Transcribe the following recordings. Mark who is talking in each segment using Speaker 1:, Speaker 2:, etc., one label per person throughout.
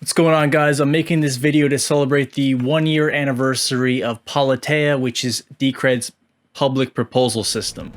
Speaker 1: What's going on, guys? I'm making this video to celebrate the 1-year anniversary of Politeia, which is Decred's public proposal system.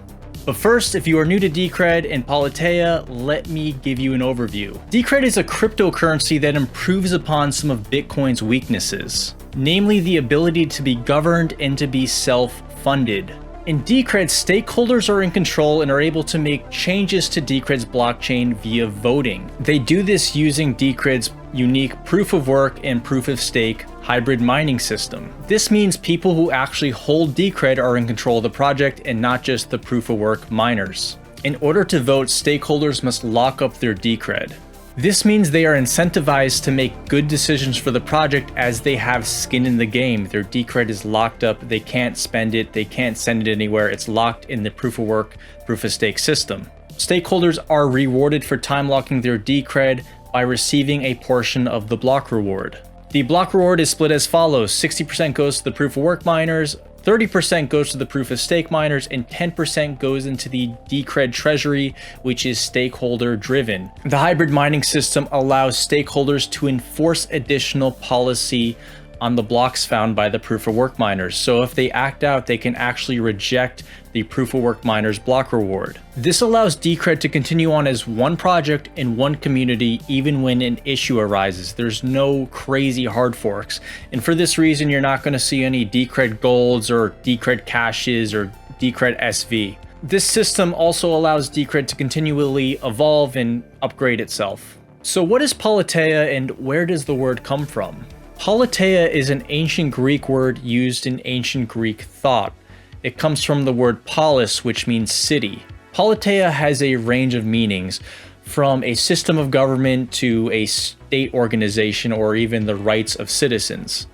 Speaker 1: But first, if you are new to Decred and Politeia, let me give you an overview. Decred is a cryptocurrency that improves upon some of Bitcoin's weaknesses, namely the ability to be governed and to be self-funded. In Decred, stakeholders are in control and are able to make changes to Decred's blockchain via voting. They do this using Decred's unique proof of work and proof of stake hybrid mining system. This means people who actually hold Decred are in control of the project and not just the proof of work miners. In order to vote, stakeholders must lock up their Decred. This means they are incentivized to make good decisions for the project as they have skin in the game. Their Decred is locked up, they can't spend it, they can't send it anywhere, it's locked in the proof of work, proof of stake system. Stakeholders are rewarded for time locking their Decred by receiving a portion of the block reward. The block reward is split as follows: 60% goes to the proof of work miners, 30% goes to the proof of stake miners, and 10% goes into the Decred treasury, which is stakeholder driven. The hybrid mining system allows stakeholders to enforce additional policy on the blocks found by the proof of work miners. So if they act out, they can actually reject the proof of work miners block reward. This allows Decred to continue on as one project in one community even when an issue arises. There's no crazy hard forks. And for this reason, you're not going to see any Decred golds or Decred caches or Decred SV. This system also allows Decred to continually evolve and upgrade itself. So what is Politeia and where does the word come from? Politeia is an ancient Greek word used in ancient Greek thought. It comes from the word polis, which means city. Politeia has a range of meanings, from a system of government to a state organization or even the rights of citizens.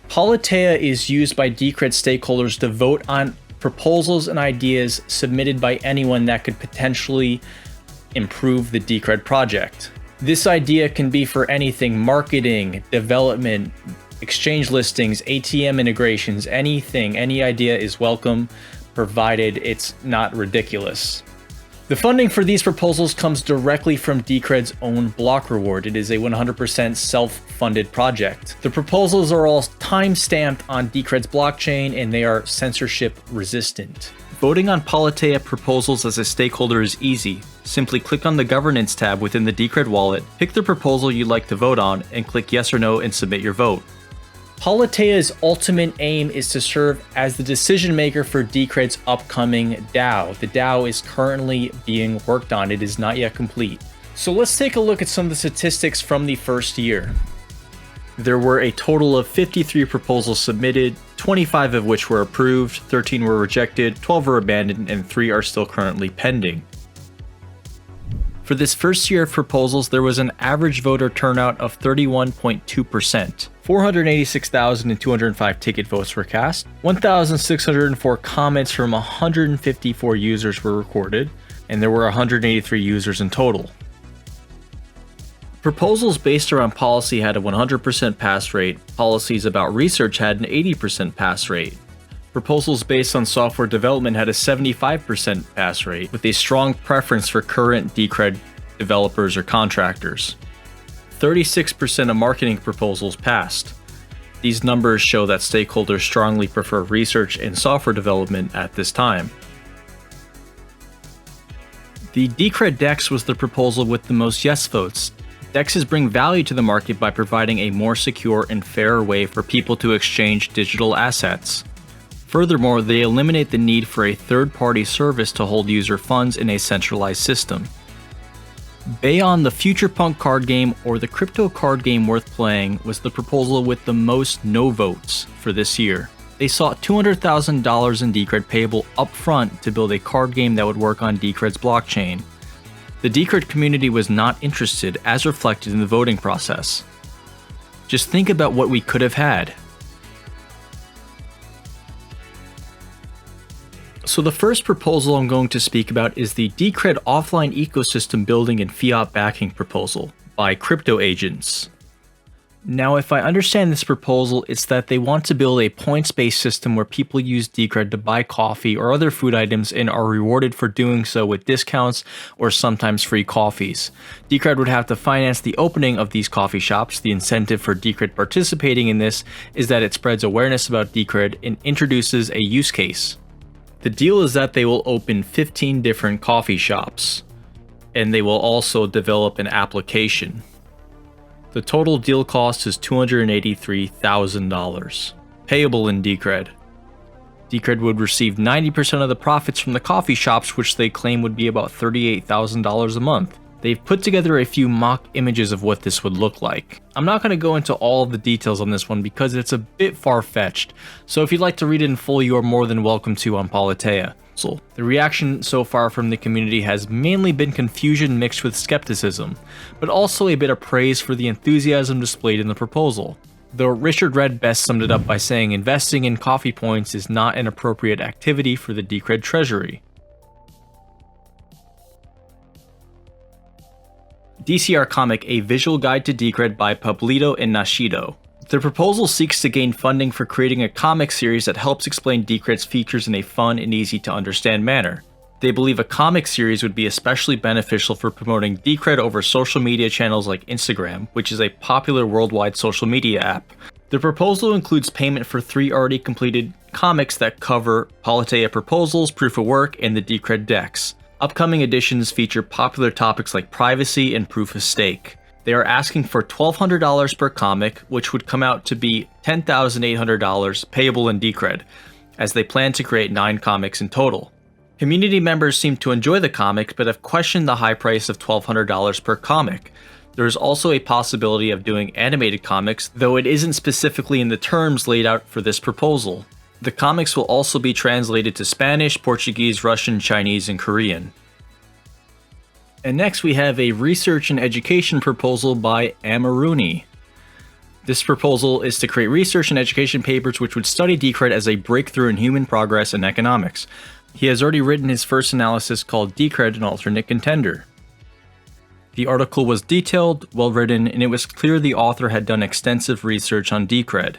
Speaker 1: Politeia is used by Decred stakeholders to vote on proposals and ideas submitted by anyone that could potentially improve the Decred project. This idea can be for anything: marketing, development, exchange listings, ATM integrations, anything. Any idea is welcome, provided it's not ridiculous. The funding for these proposals comes directly from Decred's own block reward. It is a 100% self-funded project. The proposals are all time-stamped on Decred's blockchain and they are censorship resistant. Voting on Politeia proposals as a stakeholder is easy. Simply click on the Governance tab within the Decred wallet, pick the proposal you'd like to vote on, and click Yes or No and submit your vote. Politeia's ultimate aim is to serve as the decision maker for Decred's upcoming DAO. The DAO is currently being worked on. It is not yet complete. So let's take a look at some of the statistics from the first year. There were a total of 53 proposals submitted, 25 of which were approved, 13 were rejected, 12 were abandoned, and 3 are still currently pending. For this first year of proposals, there was an average voter turnout of 31.2%. 486,205 ticket votes were cast, 1,604 comments from 154 users were recorded, and there were 183 users in total. Proposals based around policy had a 100% pass rate, policies about research had an 80% pass rate. Proposals based on software development had a 75% pass rate, with a strong preference for current Decred developers or contractors. 36% of marketing proposals passed. These numbers show that stakeholders strongly prefer research and software development at this time. The Decred DEX was the proposal with the most yes votes. DEXs bring value to the market by providing a more secure and fairer way for people to exchange digital assets. Furthermore, they eliminate the need for a third-party service to hold user funds in a centralized system. Bayon, the future punk card game, or the crypto card game worth playing, was the proposal with the most no votes for this year. They sought $200,000 in Decred payable upfront to build a card game that would work on Decred's blockchain. The Decred community was not interested, as reflected in the voting process. Just think about what we could have had. So the first proposal I'm going to speak about is the Decred Offline Ecosystem Building and Fiat Backing proposal by Crypto Agents. Now, if I understand this proposal, it's that they want to build a points-based system where people use Decred to buy coffee or other food items and are rewarded for doing so with discounts or sometimes free coffees. Decred would have to finance the opening of these coffee shops. The incentive for Decred participating in this is that it spreads awareness about Decred and introduces a use case. The deal is that they will open 15 different coffee shops, and they will also develop an application. The total deal cost is $283,000, payable in Decred. Decred would receive 90% of the profits from the coffee shops, which they claim would be about $38,000 a month. They've put together a few mock images of what this would look like. I'm not going to go into all of the details on this one because it's a bit far-fetched, so if you'd like to read it in full, you are more than welcome to on Politeia. The reaction so far from the community has mainly been confusion mixed with skepticism, but also a bit of praise for the enthusiasm displayed in the proposal. Though Richard Red best summed it up by saying investing in coffee points is not an appropriate activity for the Decred treasury. DCR Comic: A Visual Guide to Decred by Pablito and Nashido. The proposal seeks to gain funding for creating a comic series that helps explain Decred's features in a fun and easy to understand manner. They believe a comic series would be especially beneficial for promoting Decred over social media channels like Instagram, which is a popular worldwide social media app. The proposal includes payment for 3 already completed comics that cover Politeia Proposals, Proof of Work, and the Decred Decks. Upcoming editions feature popular topics like privacy and proof of stake. They are asking for $1,200 per comic, which would come out to be $10,800 payable in Decred, as they plan to create 9 comics in total. Community members seem to enjoy the comic, but have questioned the high price of $1,200 per comic. There is also a possibility of doing animated comics, though it isn't specifically in the terms laid out for this proposal. The comics will also be translated to Spanish, Portuguese, Russian, Chinese, and Korean. And next we have a research and education proposal by Amaruni. This proposal is to create research and education papers which would study Decred as a breakthrough in human progress and economics. He has already written his first analysis called Decred: An Alternate Contender. The article was detailed, well written, and it was clear the author had done extensive research on Decred.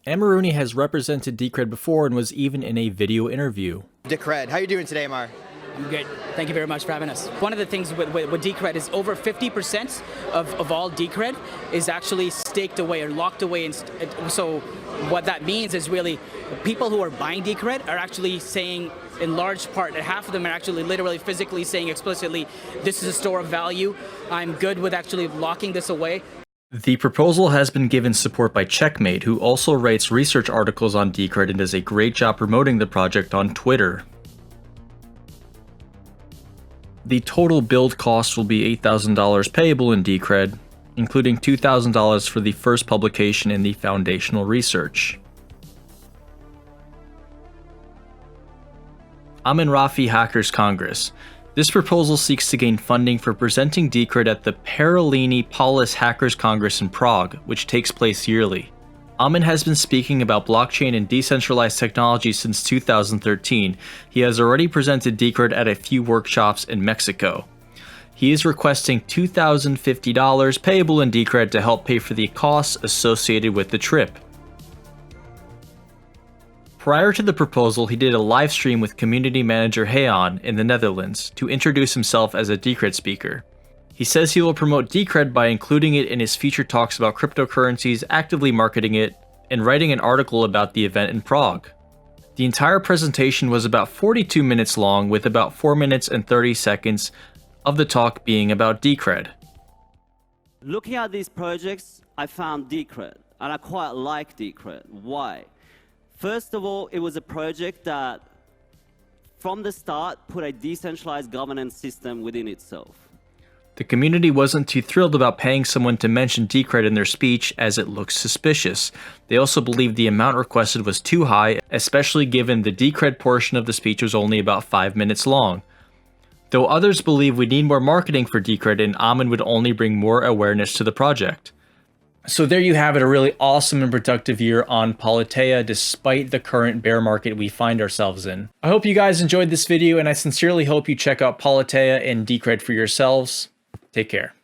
Speaker 1: Amaruni has represented Decred before and was even in a video interview.
Speaker 2: Decred, how are you doing today, Amar?
Speaker 3: I'm good. Thank you very much for having us. One of the things with Decred is over 50% of all Decred is actually staked away or locked away. So what that means is really people who are buying Decred are actually saying, in large part, half of them are actually literally physically saying explicitly, this is a store of value. I'm good with actually locking this away.
Speaker 1: The proposal has been given support by Checkmate, who also writes research articles on Decred and does a great job promoting the project on Twitter. The total build cost will be $8,000 payable in Decred, including $2,000 for the first publication in the foundational research. Amin Rafi Hackers Congress. This proposal seeks to gain funding for presenting Decred at the Paralini Polis Hackers Congress in Prague, which takes place yearly. Amin has been speaking about blockchain and decentralized technology since 2013. He has already presented Decred at a few workshops in Mexico. He is requesting $2,050 payable in Decred to help pay for the costs associated with the trip. Prior to the proposal, he did a live stream with community manager Heon in the Netherlands to introduce himself as a Decred speaker. He says he will promote Decred by including it in his feature talks about cryptocurrencies, actively marketing it, and writing an article about the event in Prague. The entire presentation was about 42 minutes long, with about 4 minutes and 30 seconds of the talk being about Decred.
Speaker 4: Looking at these projects, I found Decred, and I quite like Decred. Why? First of all, it was a project that, from the start, put a decentralized governance system within itself.
Speaker 1: The community wasn't too thrilled about paying someone to mention Decred in their speech, as it looks suspicious. They also believed the amount requested was too high, especially given the Decred portion of the speech was only about 5 minutes long. Though others believe we need more marketing for Decred, and Amin would only bring more awareness to the project. So there you have it, a really awesome and productive year on Politeia despite the current bear market we find ourselves in. I hope you guys enjoyed this video, and I sincerely hope you check out Politeia and Decred for yourselves. Take care.